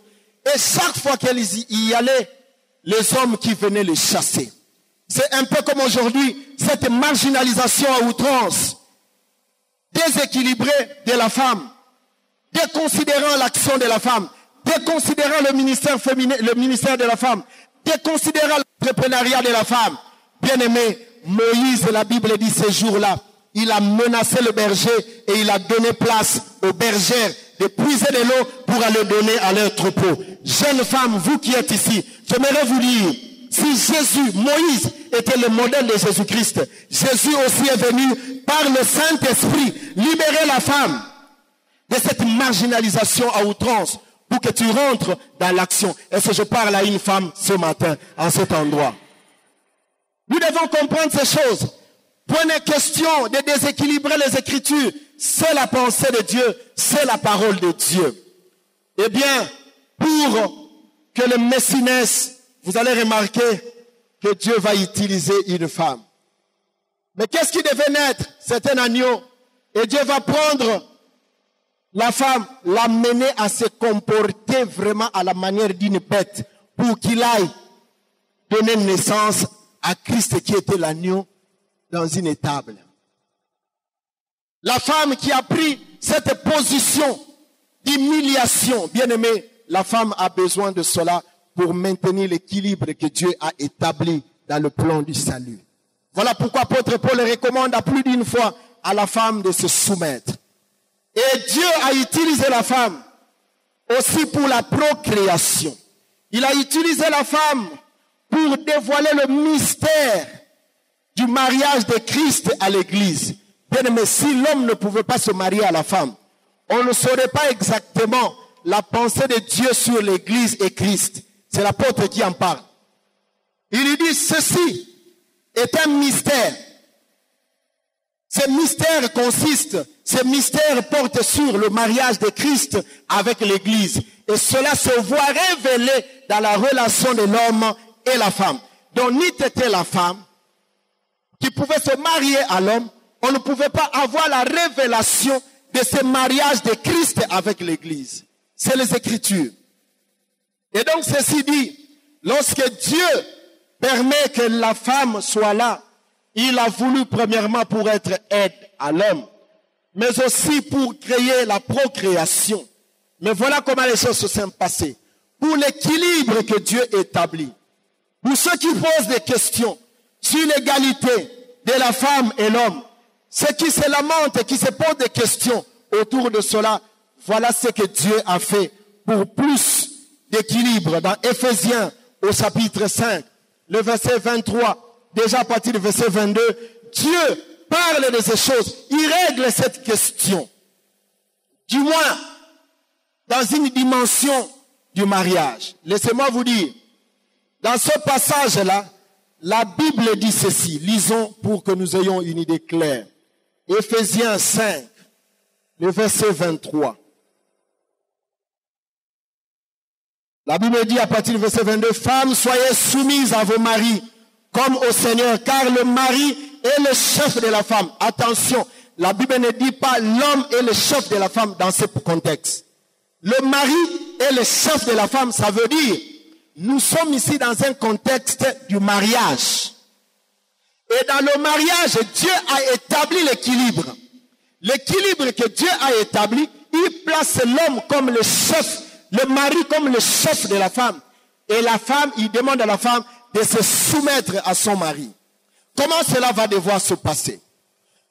Et chaque fois qu'ils y allaient, les hommes qui venaient les chasser. C'est un peu comme aujourd'hui, cette marginalisation à outrance, déséquilibrée de la femme, déconsidérant l'action de la femme, déconsidérant le ministère féminin, le ministère de la femme, déconsidérant l'entrepreneuriat de la femme. Bien aimé, Moïse, la Bible dit ces jours-là, il a menacé le berger et il a donné place aux bergères de puiser de l'eau pour aller donner à leur troupeau. Jeunes femmes, vous qui êtes ici, j'aimerais vous dire, si Jésus, Moïse était le modèle de Jésus-Christ, Jésus aussi est venu par le Saint-Esprit libérer la femme de cette marginalisation à outrance pour que tu rentres dans l'action. Est-ce que je parle à une femme ce matin, en cet endroit? Nous devons comprendre ces choses. Point de question de déséquilibrer les Écritures. C'est la pensée de Dieu, c'est la parole de Dieu. Eh bien, pour que le Messie naisse, vous allez remarquer que Dieu va utiliser une femme. Mais qu'est-ce qui devait naître? C'est un agneau. Et Dieu va prendre la femme, l'amener à se comporter vraiment à la manière d'une bête pour qu'il aille donner naissance à Christ qui était l'agneau dans une étable. La femme qui a pris cette position d'humiliation, bien aimé, la femme a besoin de cela pour maintenir l'équilibre que Dieu a établi dans le plan du salut. Voilà pourquoi l'apôtre Paul recommande à plus d'une fois à la femme de se soumettre. Et Dieu a utilisé la femme aussi pour la procréation. Il a utilisé la femme pour dévoiler le mystère du mariage de Christ à l'Église. Bien aimé, si l'homme ne pouvait pas se marier à la femme, on ne saurait pas exactement la pensée de Dieu sur l'Église et Christ. C'est l'apôtre qui en parle. Il lui dit, ceci est un mystère. Ce mystère porte sur le mariage de Christ avec l'Église. Et cela se voit révélé dans la relation de l'homme et la femme. Donc, ni était la femme qui pouvait se marier à l'homme, on ne pouvait pas avoir la révélation de ce mariage de Christ avec l'Église. C'est les Écritures. Et donc, ceci dit, lorsque Dieu permet que la femme soit là, il a voulu premièrement pour être aide à l'homme, mais aussi pour créer la procréation. Mais voilà comment les choses se sont passées. Pour l'équilibre que Dieu établit. Pour ceux qui posent des questions sur l'égalité de la femme et l'homme, ceux qui se lamentent et qui se posent des questions autour de cela, voilà ce que Dieu a fait pour plus d'équilibre. Dans Éphésiens au chapitre 5, le verset 23, déjà à partir du verset 22, Dieu parle de ces choses. Il règle cette question. Du moins, dans une dimension du mariage. Laissez-moi vous dire, dans ce passage-là, la Bible dit ceci. Lisons pour que nous ayons une idée claire. Éphésiens 5, le verset 23. La Bible dit à partir du verset 22, « Femmes, soyez soumises à vos maris, comme au Seigneur, car le mari est le chef de la femme. » Attention, la Bible ne dit pas l'homme est le chef de la femme dans ce contexte. Le mari est le chef de la femme, ça veut dire, nous sommes ici dans un contexte du mariage. Et dans le mariage, Dieu a établi l'équilibre. L'équilibre que Dieu a établi, il place l'homme comme le chef, le mari comme le chef de la femme. Et la femme, il demande à la femme de se soumettre à son mari. Comment cela va devoir se passer?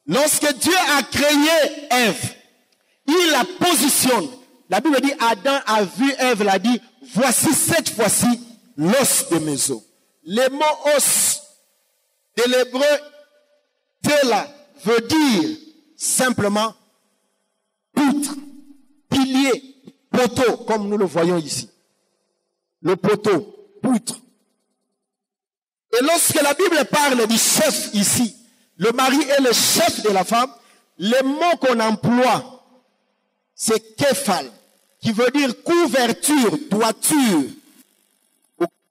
Lorsque Dieu a créé Ève, il la positionne. La Bible dit, Adam a vu Ève, l'a dit, voici cette fois-ci l'os de mes os. Le mot os de l'hébreu tela veut dire simplement poutre, pilier, poteau, comme nous le voyons ici. Le poteau, poutre. Et lorsque la Bible parle du chef ici, le mari est le chef de la femme, le mot qu'on emploie, c'est képhal, qui veut dire couverture, toiture,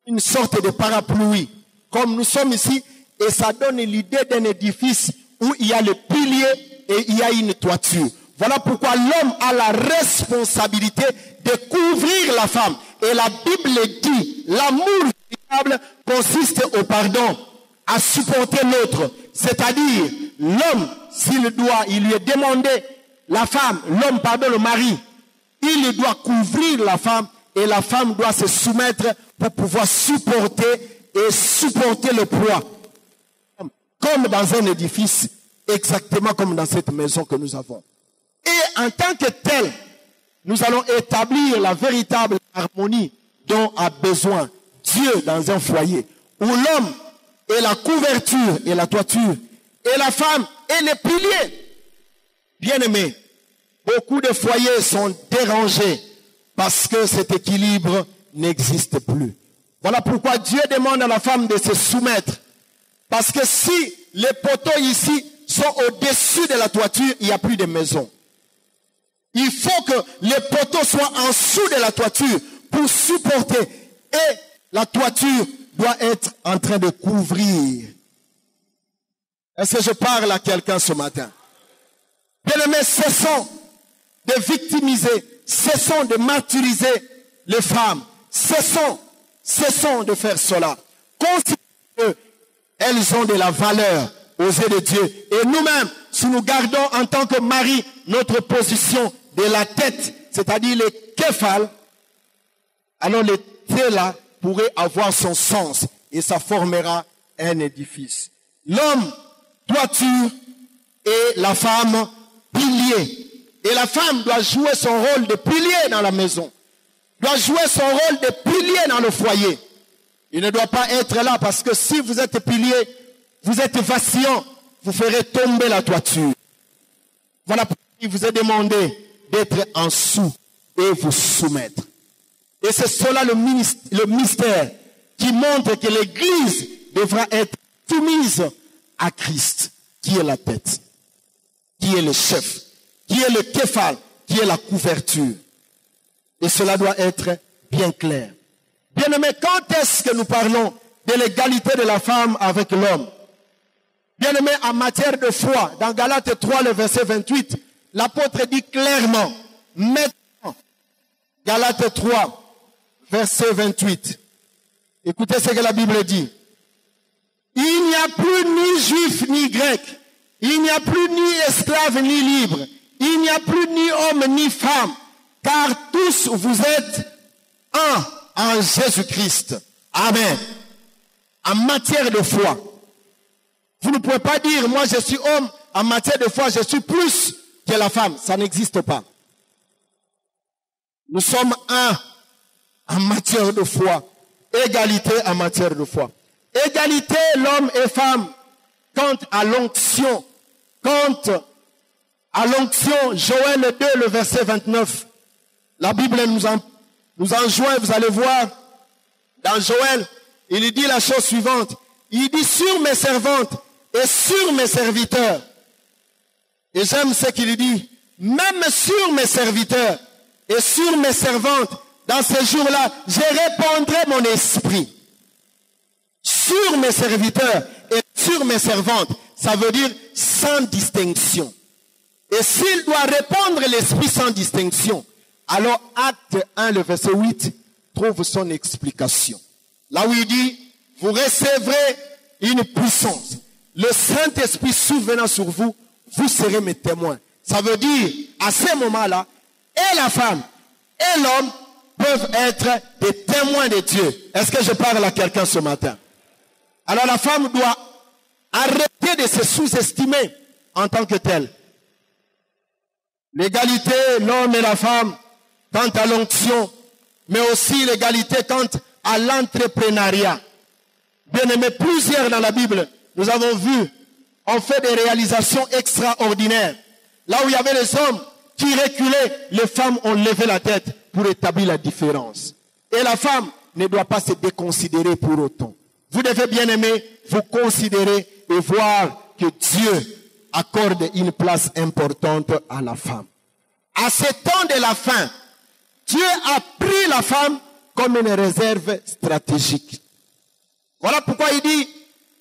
une sorte de parapluie, comme nous sommes ici, et ça donne l'idée d'un édifice où il y a le pilier et il y a une toiture. Voilà pourquoi l'homme a la responsabilité de couvrir la femme. Et la Bible dit, l'amour véritable consiste au pardon, à supporter l'autre. C'est-à-dire, l'homme, s'il doit, il lui est demandé, la femme, l'homme pardonne le mari, il doit couvrir la femme et la femme doit se soumettre pour pouvoir supporter le poids. Comme dans un édifice, exactement comme dans cette maison que nous avons. Et en tant que tel, nous allons établir la véritable harmonie dont a besoin Dieu dans un foyer, où l'homme est la couverture et la toiture, et la femme est le pilier. Bien-aimés, beaucoup de foyers sont dérangés parce que cet équilibre n'existe plus. Voilà pourquoi Dieu demande à la femme de se soumettre. Parce que si les poteaux ici sont au-dessus de la toiture, il n'y a plus de maison. Il faut que les poteaux soient en dessous de la toiture pour supporter. Et la toiture doit être en train de couvrir. Est-ce que je parle à quelqu'un ce matin? Bien-aimés, cessons de victimiser, cessons de martyriser les femmes. Cessons de faire cela. Considérez qu'elles ont de la valeur aux yeux de Dieu. Et nous-mêmes si nous gardons en tant que mari notre position de la tête, c'est-à-dire le képhal, alors le téla pourrait avoir son sens et ça formera un édifice. L'homme, toiture, et la femme, pilier. Et la femme doit jouer son rôle de pilier dans la maison. Doit jouer son rôle de pilier dans le foyer. Il ne doit pas être là parce que si vous êtes pilier, vous êtes vacillant, vous ferez tomber la toiture. Voilà pourquoi il vous est demandé d'être en dessous et vous soumettre. Et c'est cela le mystère qui montre que l'Église devra être soumise à Christ, qui est la tête, qui est le chef, qui est le képhal, qui est la couverture. Et cela doit être bien clair. Bien-aimés, quand est-ce que nous parlons de l'égalité de la femme avec l'homme? Bien-aimés, en matière de foi, dans Galates 3, le verset 28, l'apôtre dit clairement, maintenant, Galates 3, verset 28, écoutez ce que la Bible dit. Il n'y a plus ni juif ni grec, il n'y a plus ni esclave ni libre, il n'y a plus ni homme ni femme, car tous vous êtes un en Jésus-Christ. Amen. En matière de foi, vous ne pouvez pas dire, moi je suis homme, en matière de foi, je suis plus que la femme. Ça n'existe pas. Nous sommes un en matière de foi. Égalité en matière de foi. Égalité, l'homme et femme, quant à l'onction. Quant à l'onction, Joël 2, le verset 29. La Bible nous enjoint, vous allez voir, dans Joël, il dit la chose suivante. Il dit sur mes servantes et sur mes serviteurs. Et j'aime ce qu'il dit. Même sur mes serviteurs et sur mes servantes, dans ces jours-là, je répandrai mon esprit. Sur mes serviteurs et sur mes servantes, ça veut dire sans distinction. Et s'il doit répandre l'esprit sans distinction, alors Acte 1, le verset 8, trouve son explication. Là où il dit, vous recevrez une puissance. Le Saint-Esprit survenant sur vous, vous serez mes témoins. Ça veut dire, à ce moment-là, et la femme et l'homme peuvent être des témoins de Dieu. Est-ce que je parle à quelqu'un ce matin? Alors la femme doit arrêter de se sous-estimer en tant que telle. L'égalité, l'homme et la femme, quant à l'onction, mais aussi l'égalité quant à l'entrepreneuriat. Bien aimé, plusieurs dans la Bible, nous avons vu, ont fait des réalisations extraordinaires. Là où il y avait les hommes qui reculaient, les femmes ont levé la tête pour établir la différence. Et la femme ne doit pas se déconsidérer pour autant. Vous devez, bien aimer, vous considérer et voir que Dieu accorde une place importante à la femme. À ce temps de la fin, Dieu a pris la femme comme une réserve stratégique. Voilà pourquoi il dit,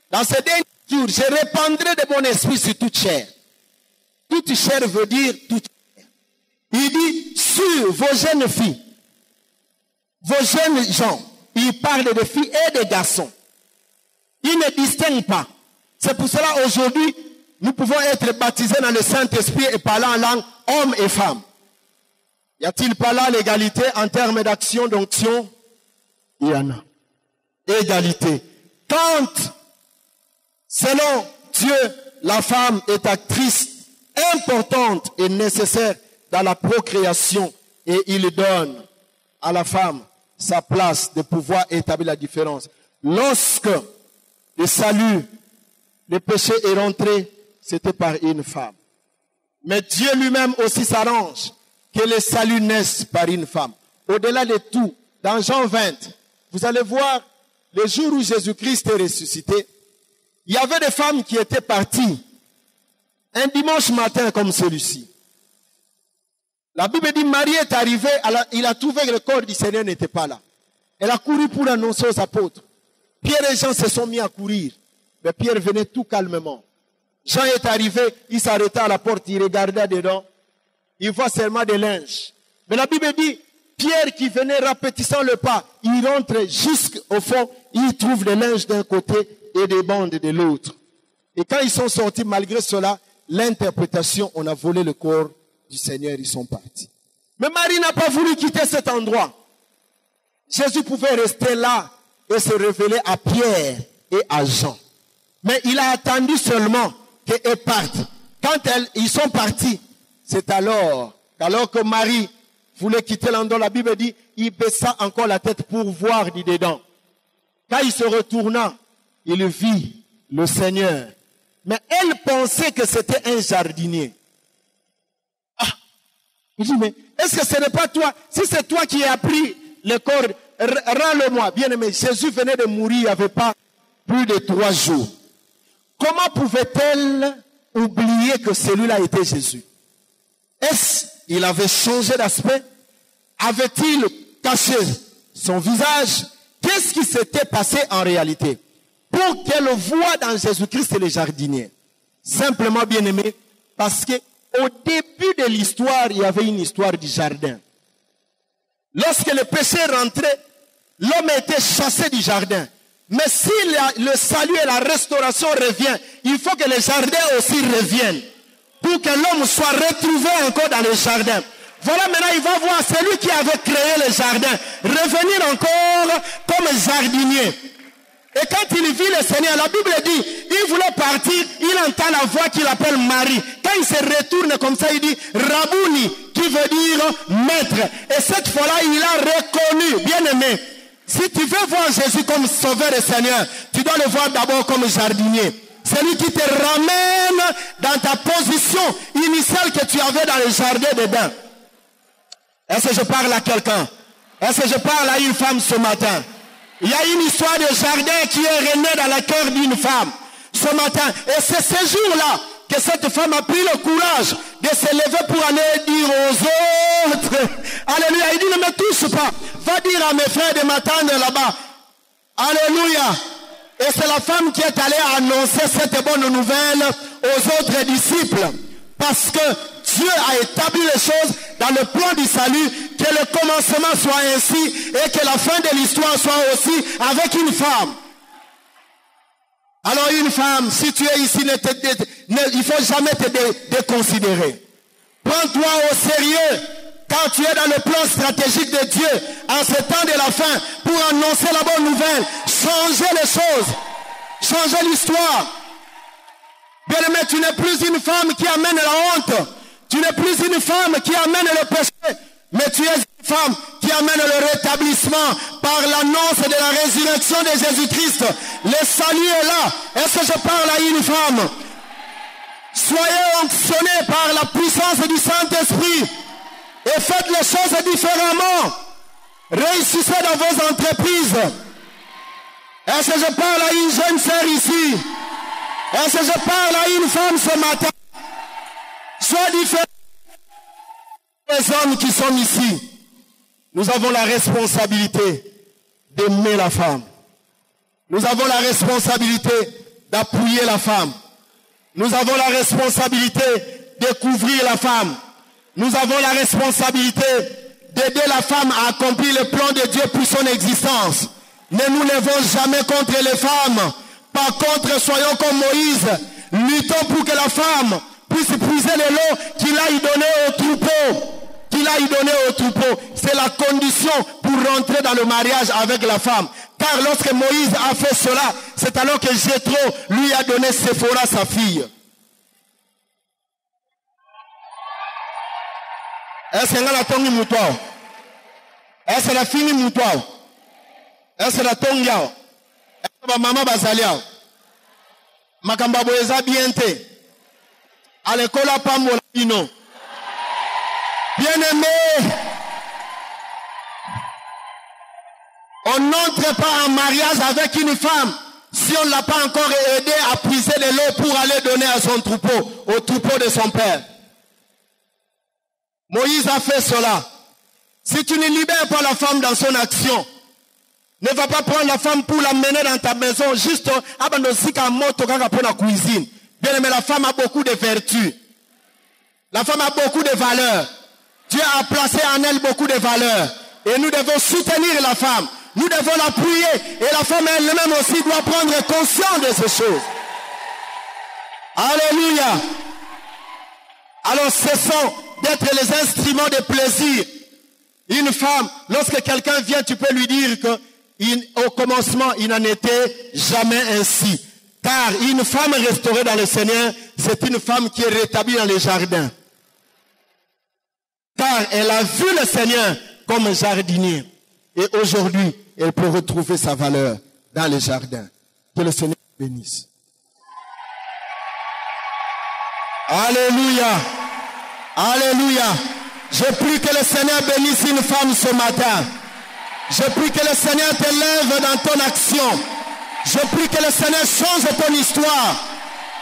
dans ces derniers jours, je répandrai de mon esprit sur toute chair. Toute chair veut dire toute chair. Il dit, sur vos jeunes filles, vos jeunes gens, il parle de filles et de garçons. Il ne distingue pas. C'est pour cela aujourd'hui, nous pouvons être baptisés dans le Saint-Esprit et parler en langue hommes et femmes. Y a-t-il pas là l'égalité en termes d'action, d'onction? Il y en a. Égalité. Quand, selon Dieu, la femme est actrice importante et nécessaire dans la procréation et il donne à la femme sa place de pouvoir établir la différence. Lorsque le salut, le péché est rentré, c'était par une femme. Mais Dieu lui-même aussi s'arrange que le salut naisse par une femme. Au-delà de tout, dans Jean 20, vous allez voir, le jour où Jésus-Christ est ressuscité, il y avait des femmes qui étaient parties un dimanche matin comme celui-ci. La Bible dit, Marie est arrivée, il a trouvé que le corps du Seigneur n'était pas là. Elle a couru pour annoncer aux apôtres. Pierre et Jean se sont mis à courir. Mais Pierre venait tout calmement. Jean est arrivé, il s'arrêta à la porte, il regardait dedans. Il voit seulement des linges. Mais la Bible dit, Pierre qui venait rapetissant le pas, il rentre jusqu'au fond, il trouve des linges d'un côté et des bandes de l'autre. Et quand ils sont sortis, malgré cela, l'interprétation, on a volé le corps du Seigneur, ils sont partis. Mais Marie n'a pas voulu quitter cet endroit. Jésus pouvait rester là et se révéler à Pierre et à Jean. Mais il a attendu seulement qu'elles partent. Quand ils sont partis, c'est alors que Marie voulait quitter l'endroit, la Bible dit, il baissa encore la tête pour voir du dedans. Quand il se retourna, il vit le Seigneur. Mais elle pensait que c'était un jardinier. Ah, il dit, mais est-ce que ce n'est pas toi? Si c'est toi qui as pris le corps, rends-le-moi. Bien aimé, Jésus venait de mourir, il n'y avait pas plus de 3 jours. Comment pouvait-elle oublier que celui-là était Jésus? Est-ce qu'il avait changé d'aspect? Avait-il caché son visage? Qu'est-ce qui s'était passé en réalité? Pour qu'elle voie dans Jésus-Christ le jardinier. Simplement, bien aimé, parce qu'au début de l'histoire, il y avait une histoire du jardin. Lorsque le péché rentrait, l'homme était chassé du jardin. Mais si le salut et la restauration reviennent, il faut que le jardin aussi revienne. Pour que l'homme soit retrouvé encore dans le jardin. Voilà, maintenant il va voir celui qui avait créé le jardin revenir encore comme jardinier. Et quand il vit le Seigneur, la Bible dit, il voulait partir, il entend la voix qu'il appelle Marie. Quand il se retourne comme ça, il dit Rabouni, qui veut dire maître. Et cette fois-là, il a reconnu, bien aimé, si tu veux voir Jésus comme sauveur et Seigneur, tu dois le voir d'abord comme jardinier. Celui qui te ramène dans ta position initiale que tu avais dans le jardin d'Éden. Est-ce que je parle à quelqu'un? Est-ce que je parle à une femme ce matin? Il y a une histoire de jardin qui est renée dans le cœur d'une femme ce matin. Et c'est ce jour-là que cette femme a pris le courage de se lever pour aller dire aux autres. Alléluia. Il dit, ne me touche pas. Va dire à mes frères de m'attendre là-bas. Alléluia. Et c'est la femme qui est allée annoncer cette bonne nouvelle aux autres disciples. Parce que Dieu a établi les choses dans le plan du salut, que le commencement soit ainsi et que la fin de l'histoire soit aussi avec une femme. Alors une femme, si tu es ici, il ne faut jamais te déconsidérer. Prends-toi au sérieux quand tu es dans le plan stratégique de Dieu en ce temps de la fin pour annoncer la bonne nouvelle, changer les choses, changer l'histoire. Bien-aimé, tu n'es plus une femme qui amène la honte. Tu n'es plus une femme qui amène le péché. Mais tu es une femme qui amène le rétablissement par l'annonce de la résurrection de Jésus-Christ. Le salut est là. Est-ce que je parle à une femme? Soyez onctionnés par la puissance du Saint-Esprit. Et faites les choses différemment. Réussissez dans vos entreprises. Est-ce que je parle à une jeune sœur ici? Est-ce que je parle à une femme ce matin? Sois différent des hommes qui sont ici. Nous avons la responsabilité d'aimer la femme. Nous avons la responsabilité d'appuyer la femme. Nous avons la responsabilité de couvrir la femme. Nous avons la responsabilité d'aider la femme à accomplir le plan de Dieu pour son existence. Ne nous levons jamais contre les femmes. Par contre, soyons comme Moïse. Luttons pour que la femme puisse puiser le lot qu'il aille donner au troupeau. Qu'il aille donner au troupeau. C'est la condition pour rentrer dans le mariage avec la femme. Car lorsque Moïse a fait cela, c'est alors que Jéthro lui a donné Séphora, sa fille. Est-ce que la tongue moutoua? Est-ce que la fille moutoua? Est-ce que la tongue yao? Est-ce que maman basalia? Makamba boeza biente. À l'école à Pambola Pino. Bien-aimé, on n'entre pas en mariage avec une femme si on ne l'a pas encore aidé à puiser de l'eau pour aller donner à son troupeau, au troupeau de son père. Moïse a fait cela. Si tu ne libères pas la femme dans son action, ne va pas prendre la femme pour l'amener dans ta maison juste à la cuisine. Bien aimé, la femme a beaucoup de vertus. La femme a beaucoup de valeurs. Dieu a placé en elle beaucoup de valeurs. Et nous devons soutenir la femme. Nous devons l'appuyer. Et la femme elle-même aussi doit prendre conscience de ces choses. Alléluia. Alors cessons d'être les instruments de plaisir. Une femme, lorsque quelqu'un vient, tu peux lui dire qu'au commencement, il n'en était jamais ainsi. Car une femme restaurée dans le Seigneur, c'est une femme qui est rétablie dans les jardins. Car elle a vu le Seigneur comme jardinier. Et aujourd'hui, elle peut retrouver sa valeur dans les jardins. Que le Seigneur bénisse. Alléluia. Alléluia. Je prie que le Seigneur bénisse une femme ce matin. Je prie que le Seigneur t'élève dans ton action. Je prie que le Seigneur change ton histoire.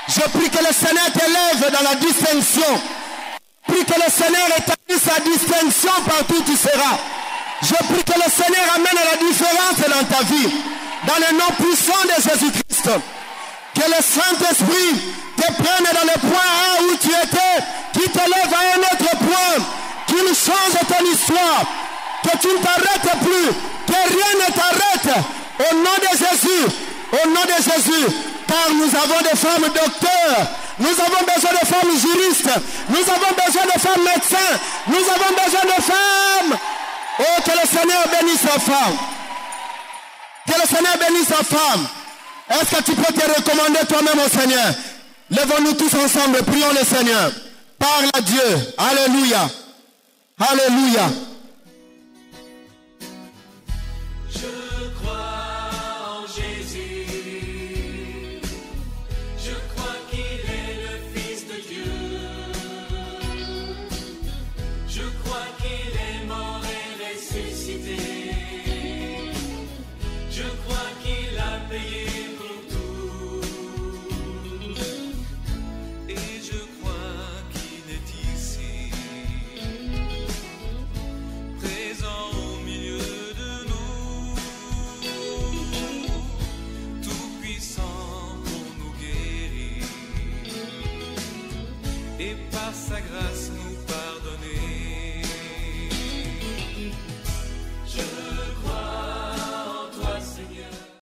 Je prie que le Seigneur t'élève dans la distinction. Je prie que le Seigneur établit sa distinction partout où tu seras. Je prie que le Seigneur amène la différence dans ta vie. Dans le nom puissant de Jésus-Christ. Que le Saint-Esprit te prenne dans le point 1 où tu étais, qui t'élève à un autre point, qu'il change ton histoire, que tu ne t'arrêtes plus, que rien ne t'arrête. Au nom de Jésus, au nom de Jésus, car nous avons des femmes docteurs, nous avons besoin de femmes juristes, nous avons besoin de femmes médecins, nous avons besoin de femmes. Oh, que le Seigneur bénisse la femme. Que le Seigneur bénisse la femme. Est-ce que tu peux te recommander toi-même au Seigneur? Lèvons-nous tous ensemble, prions le Seigneur. Parle à Dieu. Alléluia. Alléluia. Je crois en Jésus. Je crois qu'il est le Fils de Dieu. Je crois qu'il est mort et ressuscité. Je crois qu'il a payé pour tout. Et je crois qu'il est ici, présent au milieu de nous, tout puissant pour nous guérir. Et par sa grâce